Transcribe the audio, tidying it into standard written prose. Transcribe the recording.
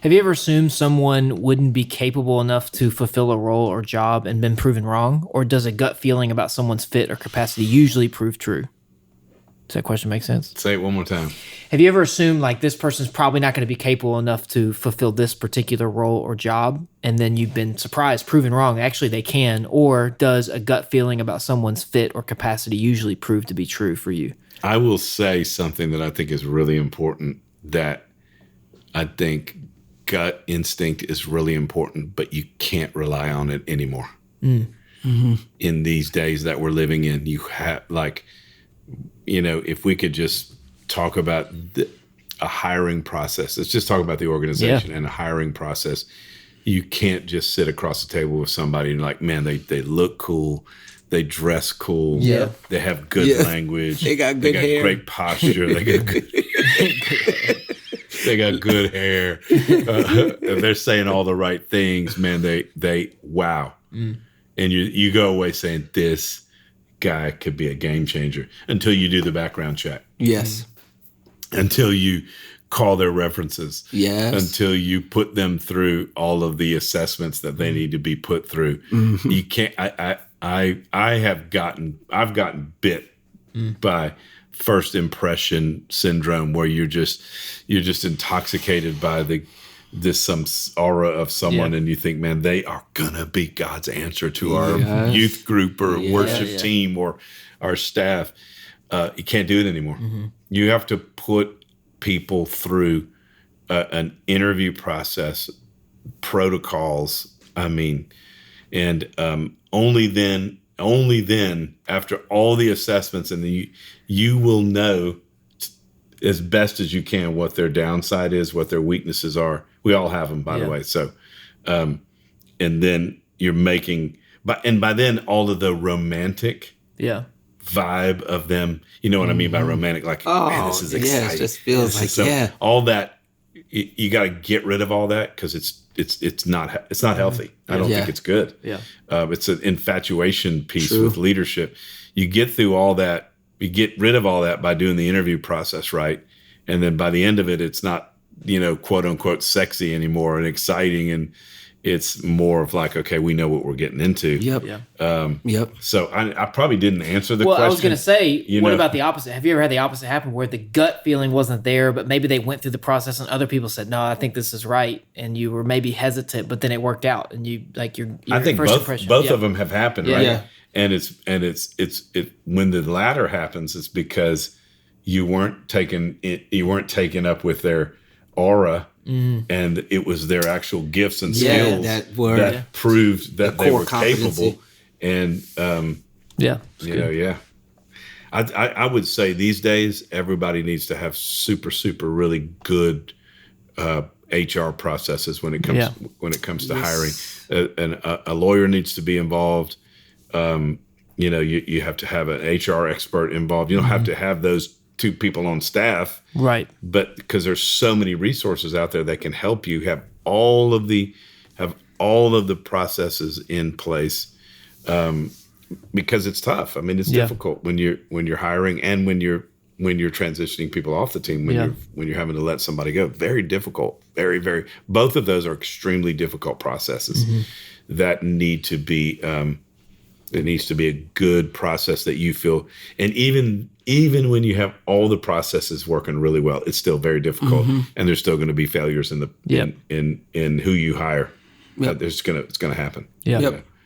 Have you ever assumed someone wouldn't be capable enough to fulfill a role or job and been proven wrong? Or does a gut feeling about someone's fit or capacity usually prove true? Does that question make sense? Say it one more time. Have you ever assumed like this person's probably not going to be capable enough to fulfill this particular role or job, and then you've been surprised, proven wrong? Actually, they can. Or does a gut feeling about someone's fit or capacity usually prove to be true for you? I will say something that I think is really important, that I think gut instinct is really important, but you can't rely on it anymore. Mm-hmm. In these days that we're living in, you have if we could just talk about a hiring process, let's just talk about the organization and a hiring process. You can't just sit across the table with somebody and like, man, they look cool. They dress cool. Yeah. They have good language. They got good hair. Great posture. They got good They got good hair. They're saying all the right things, man. They wow. And you go away saying this guy could be a game changer until you do the background check. Yes. Until you call their references. Yes. Until you put them through all of the assessments that they need to be put through. Mm-hmm. You can't. I've gotten bit by first impression syndrome, where you're just intoxicated by some aura of someone, and you think, man, they are gonna be God's answer to our youth group or worship team or our staff. You can't do it anymore. Mm-hmm. You have to put people through an interview process, protocols. I mean, and only then, after all the assessments, and you will know as best as you can what their downside is, what their weaknesses are. We all have them, by the way. So, and then you're making, by then all of the romantic vibe of them, you know what I mean by romantic? Like, man, this is exciting. Yeah, it just feels like, all that, you got to get rid of all that, because it's not healthy. I don't think it's good. Yeah, it's an infatuation piece with leadership. You get through all that, you get rid of all that by doing the interview process right, and then by the end of it, it's not quote unquote sexy anymore and exciting, and it's more of like, okay, we know what we're getting into. Yep. Yep. So I probably didn't answer the question. Well, I was going to say, what about the opposite? Have you ever had the opposite happen, where the gut feeling wasn't there, but maybe they went through the process and other people said, no, I think this is right, and you were maybe hesitant, but then it worked out, and you like your I think first both impression. Both of them have happened, right? Yeah. And it's when the latter happens, it's because you weren't taken up with their aura. And it was their actual gifts and skills that proved that they were capable. And, I would say these days, everybody needs to have super, super really good HR processes when it comes to hiring. And a lawyer needs to be involved. You have to have an HR expert involved. You don't have to have those two people on staff, right? But because there's so many resources out there that can help you have all of the processes in place, because it's tough. I mean, it's difficult when you're hiring and when you're transitioning people off the team, when you're having to let somebody go. Very difficult. Very, very. Both of those are extremely difficult processes that need to be. It needs to be a good process that you feel, and even when you have all the processes working really well, it's still very difficult, and there's still going to be failures in the in who you hire. It's going to happen. Yeah.